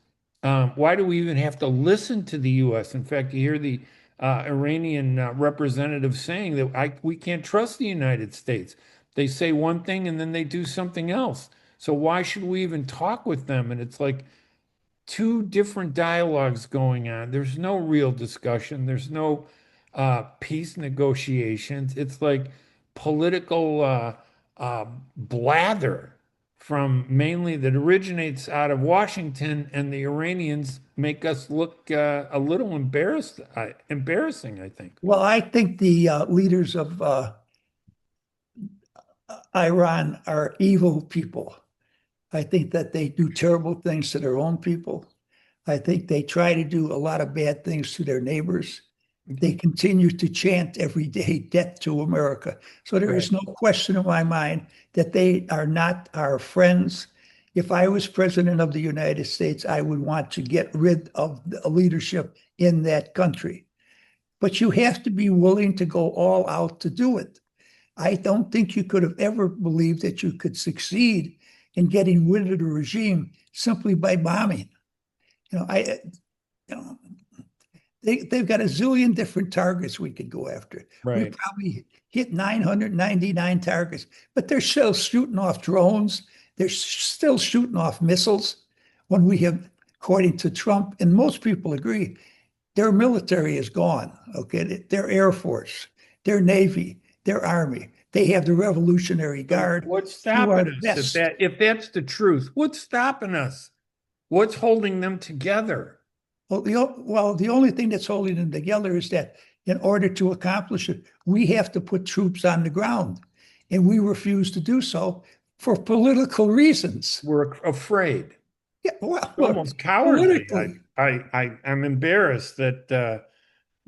Why do we even have to listen to the U.S.? In fact, you hear the Iranian representative saying that we can't trust the United States. They say one thing and then they do something else. So why should we even talk with them? And it's like 2 different dialogues going on. There's no real discussion. There's no peace negotiations. It's like political blather from mainly that originates out of Washington, and the Iranians make us look a little embarrassing, I think. Well, I think the leaders of Iran are evil people. I think that they do terrible things to their own people. I think they try to do a lot of bad things to their neighbors. They continue to chant every day, death to America. So there is no question in my mind that they are not our friends. If I was president of the United States, I would want to get rid of the leadership in that country. But you have to be willing to go all out to do it. I don't think you could have ever believed that you could succeed in getting rid of the regime simply by bombing. They've got a zillion different targets we could go after. We probably hit 999 targets, but they're still shooting off drones. They're still shooting off missiles when we have, according to Trump, and most people agree, their military is gone. Okay, their Air Force, their Navy, their Army. They have the Revolutionary Guard. What's stopping us? If that's the truth, what's stopping us? What's holding them together? Well, the only thing that's holding them together is that in order to accomplish it, we have to put troops on the ground. And we refuse to do so for political reasons. We're afraid. Yeah, well, look, Almost cowardly. politically, I'm embarrassed that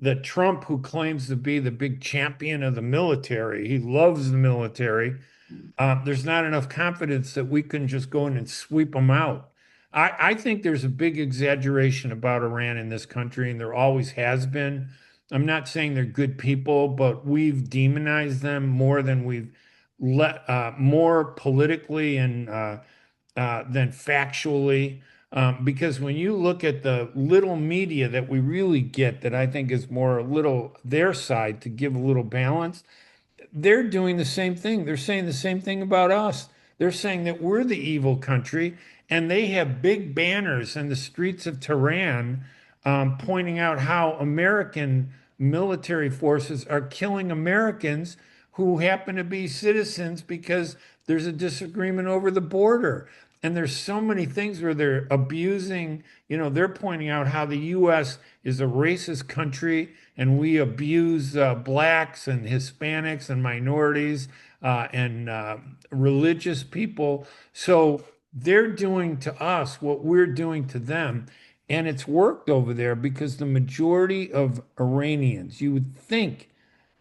that Trump, who claims to be the big champion of the military, he loves the military. There's not enough confidence that we can just go in and sweep them out. I think there's a big exaggeration about Iran in this country, and there always has been. I'm not saying they're good people, but we've demonized them more than we've let more politically and than factually. Because when you look at the little media that we really get, that I think is more a little their side to give a little balance, they're doing the same thing. They're saying the same thing about us. They're saying that we're the evil country, and they have big banners in the streets of Tehran pointing out how American military forces are killing Americans who happen to be citizens because there's a disagreement over the border. And there's so many things where they're abusing, they're pointing out how the U.S. is a racist country and we abuse blacks and Hispanics and minorities and religious people. So they're doing to us what we're doing to them. And it's worked over there because the majority of Iranians, you would think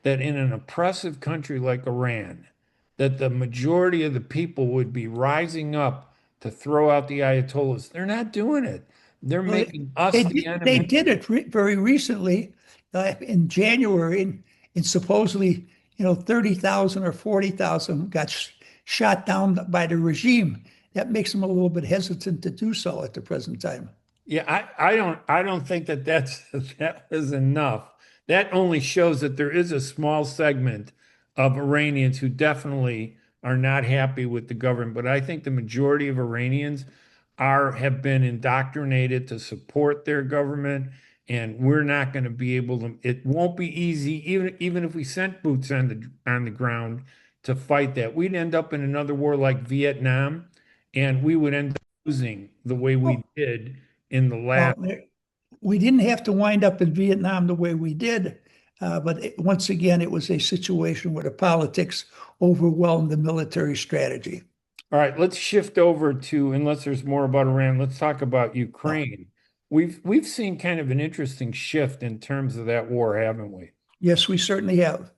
that in an oppressive country like Iran, that the majority of the people would be rising up to throw out the Ayatollahs. They're not doing it. They're well, making us the they enemy. did it very recently in January, and supposedly, 30,000 or 40,000 got shot down by the regime. That makes them a little bit hesitant to do so at the present time. Yeah, I don't think that that is enough. That only shows that there is a small segment of Iranians who definitely are not happy with the government. But I think the majority of Iranians have been indoctrinated to support their government, and we're not going to be able to. It won't be easy, even if we sent boots on the ground to fight that. We'd end up in another war like Vietnam, and we would end up losing the way we Oh, did in the last. well, we didn't have to wind up in Vietnam the way we did, but once again, it was a situation where the politics overwhelmed the military strategy. All right, let's shift over to, unless there's more about Iran, let's talk about Uh, Ukraine. We've seen kind of an interesting shift in terms of that war, haven't we? yes, we certainly have.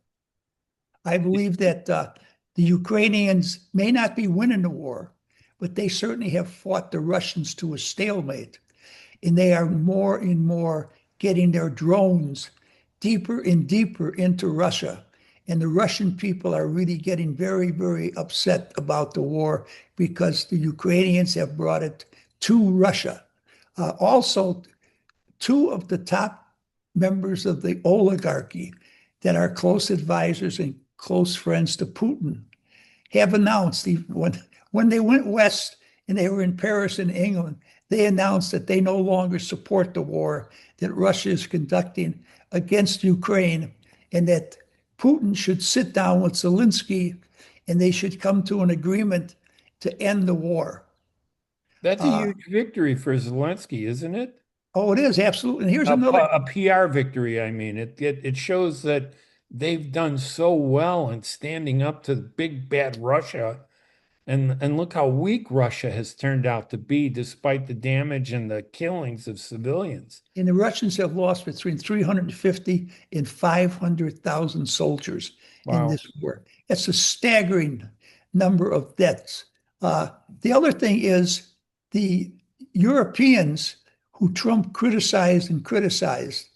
I believe that the Ukrainians may not be winning the war, but they certainly have fought the Russians to a stalemate. And they are more and more getting their drones deeper and deeper into Russia. And the Russian people are really getting very, very upset about the war because the Ukrainians have brought it to Russia. Also, two of the top members of the oligarchy that are close advisors and close friends to Putin have announced when they went west and they were in Paris and England, they announced that they no longer support the war that Russia is conducting against Ukraine and that Putin should sit down with Zelensky and they should come to an agreement to end the war. That's a Uh, huge victory for Zelensky, isn't it? oh, it is absolutely. And here's another. A PR victory, I mean. It shows that they've done so well in standing up to big bad Russia. And look how weak Russia has turned out to be despite the damage and the killings of civilians. And the Russians have lost between 350 and 500,000 soldiers in Wow. this war. That's a staggering number of deaths. The other thing is the Europeans who Trump criticized and criticized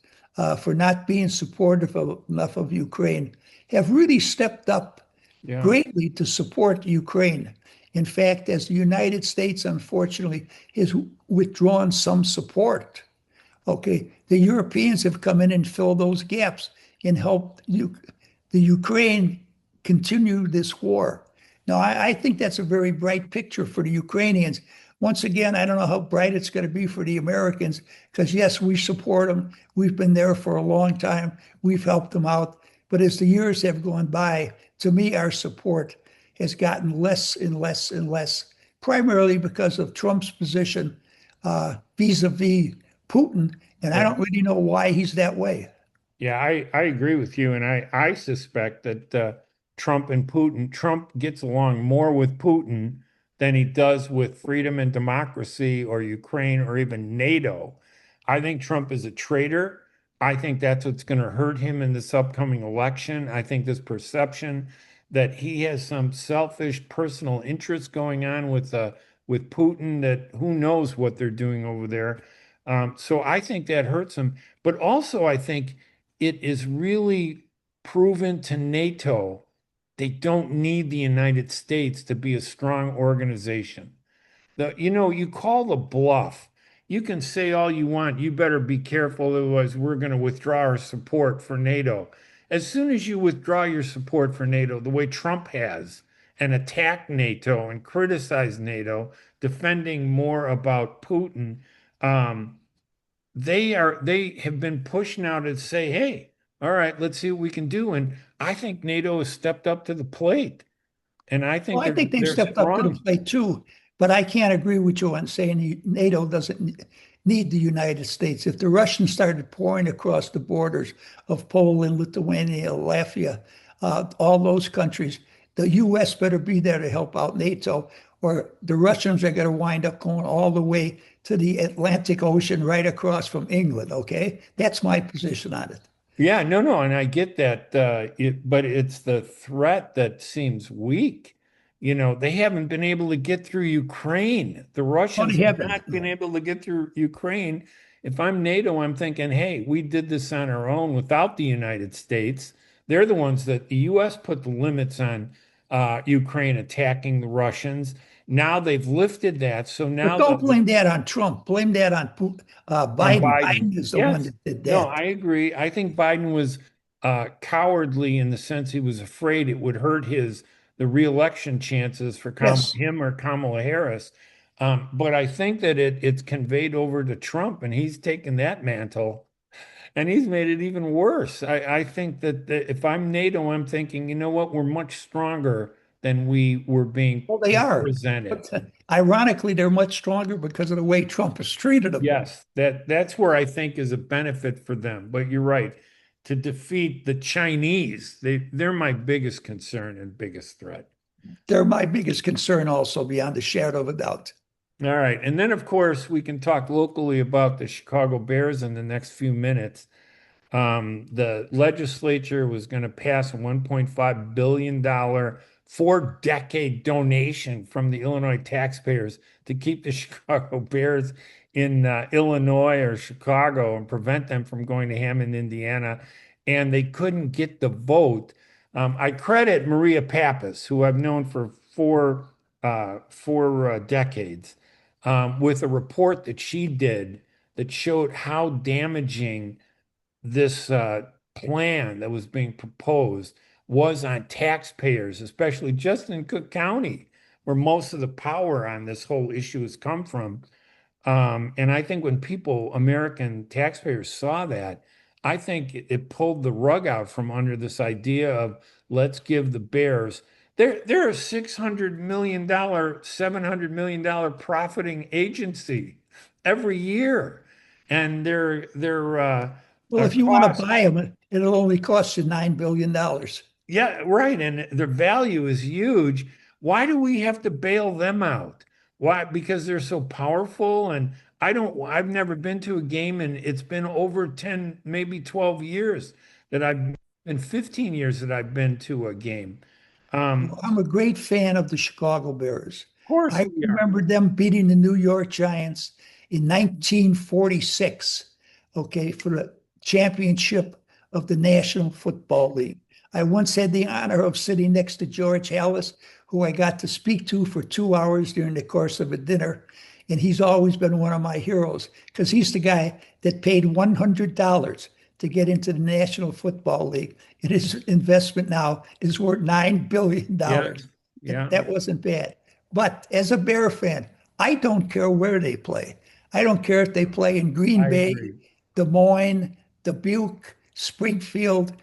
for not being supportive enough of Ukraine have really stepped up Yeah. greatly to support Ukraine. In fact, as the United States, unfortunately, has withdrawn some support. Okay, the Europeans have come in and filled those gaps and helped the Ukraine continue this war. Now, I think that's a very bright picture for the Ukrainians. Once again, I don't know how bright it's going to be for the Americans because, yes, we support them. We've been there for a long time. We've helped them out. But as the years have gone by, to me, our support has gotten less and less and less, primarily because of Trump's position vis-a-vis Putin. And I Yeah. don't really know why he's that way. Yeah, I agree with you. And I suspect that Trump gets along more with Putin than he does with freedom and democracy or Ukraine or even NATO. I think Trump is a traitor. I think that's what's going to hurt him in this upcoming election. I think this perception that he has some selfish personal interest going on with Putin, that who knows what they're doing over there. So I think that hurts him. But also, I think it is really proven to NATO they don't need the United States to be a strong organization. You call the bluff. You can say all you want. You better be careful, otherwise we're going to withdraw our support for NATO. As soon as you withdraw your support for NATO, the way Trump has, and attack NATO and criticize NATO, defending more about Putin, um, they have been pushed now to say, hey, all right, let's see what we can do. And I think NATO has stepped up to the plate. And I Well, think I they're think they've they're stepped up to the strong. plate too, but I can't agree with you on saying NATO doesn't need the United States. If the Russians started pouring across the borders of Poland, Lithuania, Latvia, all those countries, the U.S. better be there to help out NATO, or the Russians are going to wind up going all the way to the Atlantic Ocean right across from England. Okay, that's my position on it. Yeah, no, no, and I get that, but it's the threat that seems weak. They haven't been able to get through Ukraine. The Oh, Russians they have haven't. not been able to get through Ukraine. If I'm NATO, I'm thinking, hey, we did this on our own without the United States. They're the ones that the U.S. put the limits on Ukraine attacking the Russians. Now they've lifted that, so But now don't the blame that on Trump. Blame that on on Biden. Biden. Biden is the one Yes. that did No, that. I agree. I think Biden was cowardly in the sense he was afraid it would hurt the reelection chances for Yes. him or Kamala Harris. But I think that it's conveyed over to Trump, and he's taken that mantle and he's made it even worse. I think that if I'm NATO, I'm thinking, you know what, we're much stronger than we were being Well, they are. represented. But ironically, they're much stronger because of the way Trump has treated them. Yes, that's where I think is a benefit for them. But you're right. To defeat the Chinese, they're my biggest concern and biggest threat. They're my biggest concern also, beyond a shadow of a doubt. All right. And then of course we can talk locally about the Chicago Bears in the next few minutes. The legislature was going to pass a $1.5 billion 4-decade donation from the Illinois taxpayers to keep the Chicago Bears in Illinois or Chicago and prevent them from going to Hammond, Indiana. And they couldn't get the vote. I credit Maria Pappas, who I've known for four decades, with a report that she did that showed how damaging this plan that was being proposed was on taxpayers, especially just in Cook County, where most of the power on this whole issue has come from. And I think when American taxpayers saw that, I think it pulled the rug out from under this idea of let's give the Bears. They're a $600 million, $700 million profiting agency every year, and their Well, if you want to cost. buy them, it'll only cost you $9 billion. Yeah, right. And their value is huge. Why do we have to bail them out? Why? Because they're so powerful. And I've never been to a game, and it's been over 10, maybe 12 years that I've been 15 years that I've been to a game. Well, Of I'm a great fan of the Chicago Bears. course I we are. remember them beating the New York Giants in 1946, okay, for the championship of the National Football League. I once had the honor of sitting next to George Halas, who I got to speak to for 2 hours during the course of a dinner. And he's always been one of my heroes because he's the guy that paid $100 to get into the National Football League. And his investment now is worth $9 billion. Yeah. That, Yeah. that wasn't bad. But as a Bear fan, I don't care where they play. I don't care if they play in Green I Bay, agree. Des Moines, Dubuque, Springfield,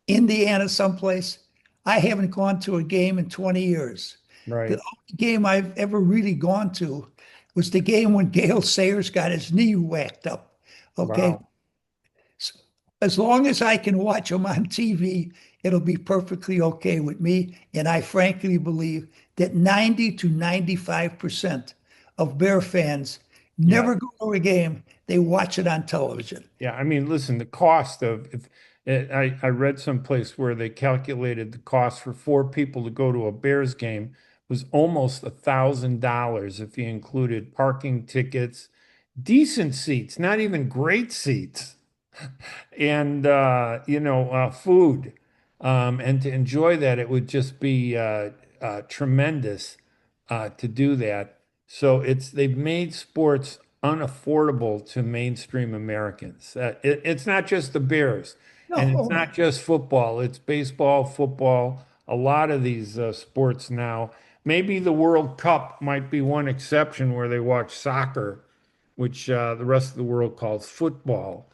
Indiana, someplace. I haven't gone to a game in 20 years. The Right. only game I've ever really gone to was the game when Gale Sayers got his knee whacked up. Okay. Wow. as long as I can watch them on TV, it'll be perfectly okay with me. And I frankly believe that 90 to 95% of Bear fans Yeah. never go to a game. They watch it on television. Yeah, I mean, listen, the cost of if I read someplace where they calculated the cost for four people to go to a Bears game was almost $1,000 if you included parking tickets, decent seats, not even great seats, and food. And to enjoy that, it would just be tremendous to do that. So they've made sports unaffordable to mainstream Americans. It's not just the Bears, No, and it's oh not no. just football. It's baseball, football, a lot of these sports now. Maybe the World Cup might be one exception where they watch soccer, which the rest of the world calls football.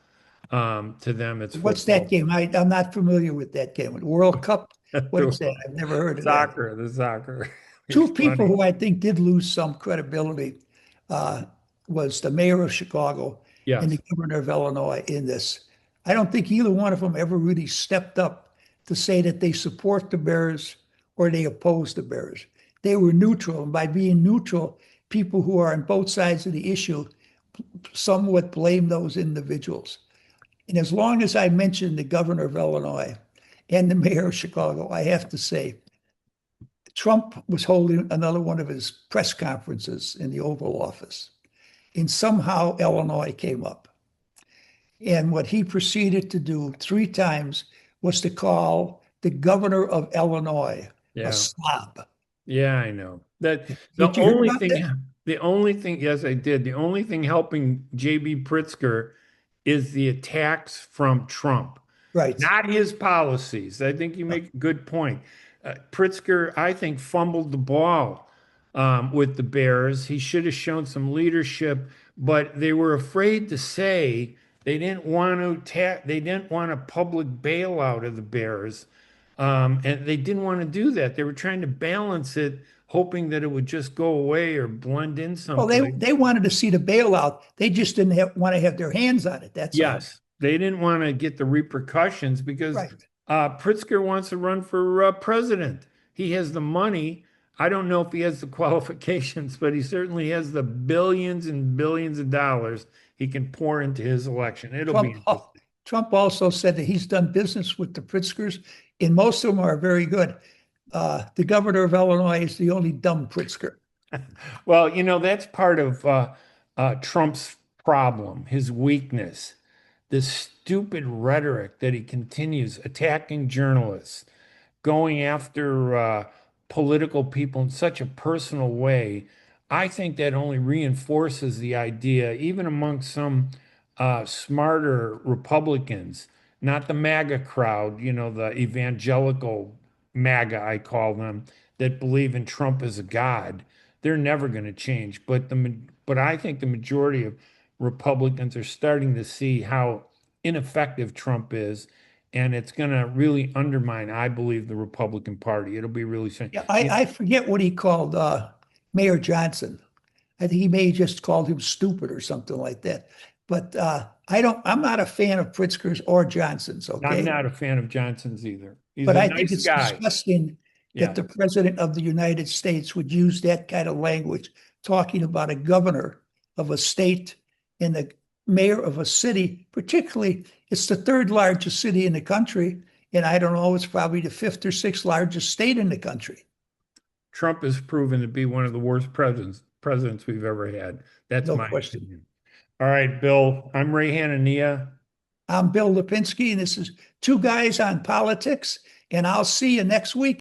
To them, it's What's that football. game? I'm not familiar with that game. World Cup? What is that? I've never heard of that. The soccer. It's Two people funny. who I think did lose some credibility uh, was the mayor of Chicago and the Yes. governor of Illinois in this. I don't think either one of them ever really stepped up to say that they support the Bears or they oppose the Bears. They were neutral, and by being neutral, people who are on both sides of the issue somewhat blame those individuals. And as long as I mention the governor of Illinois and the mayor of Chicago, I have to say Trump was holding another one of his press conferences in the Oval Office, and somehow Illinois came up. And what he proceeded to do three times was to call the governor of Illinois a Yeah. slob. Yeah, I know. That the Did you hear only about thing, that? the only thing, yes, I did. The only thing helping JB Pritzker is the attacks from Trump, Right. not his policies. I think you make a good point. Pritzker, I think, fumbled the ball with the Bears. He should have shown some leadership, but they were afraid to say they didn't want a public bailout of the Bears. And they didn't want to do that. They were trying to balance it, hoping that it would just go away or blend in Well, they someplace. they wanted to see the bailout. They just didn't want to have their hands on it. That's all. Yes, they didn't want to get the repercussions because Right. Pritzker wants to run for president. He has the money. I don't know if he has the qualifications, but he certainly has the billions and billions of dollars he can pour into his election. It'll be Trump, interesting. Trump also said that he's done business with the Pritzkers, and most of them are very good. The governor of Illinois is the only dumb Pritzker. Well, that's part of Trump's problem, his weakness, this stupid rhetoric that he continues attacking journalists, going after political people in such a personal way. I think that only reinforces the idea, even amongst some smarter Republicans, not the MAGA crowd, the evangelical MAGA, I call them, that believe in Trump as a god. They're never going to change. But I think the majority of Republicans are starting to see how ineffective Trump is, and it's going to really undermine, I believe, the Republican Party. It'll be really strange. Yeah, I forget what he called Mayor Johnson. I think he may have just called him stupid or something like that. But I'm not a fan of Pritzker's or Johnson's, I'm okay? not a fan of Johnson's either. He's But a I think nice it's guy. disgusting that Yeah. the president of the United States would use that kind of language, talking about a governor of a state and the mayor of a city, particularly, it's the third largest city in the country. And I don't know, it's probably the fifth or sixth largest state in the country. Trump has proven to be one of the worst presidents we've ever had. That's No my question. opinion. All right, Bill, I'm Ray Hanania. I'm Bill Lipinski, and this is Two Guys on Politics. And I'll see you next week.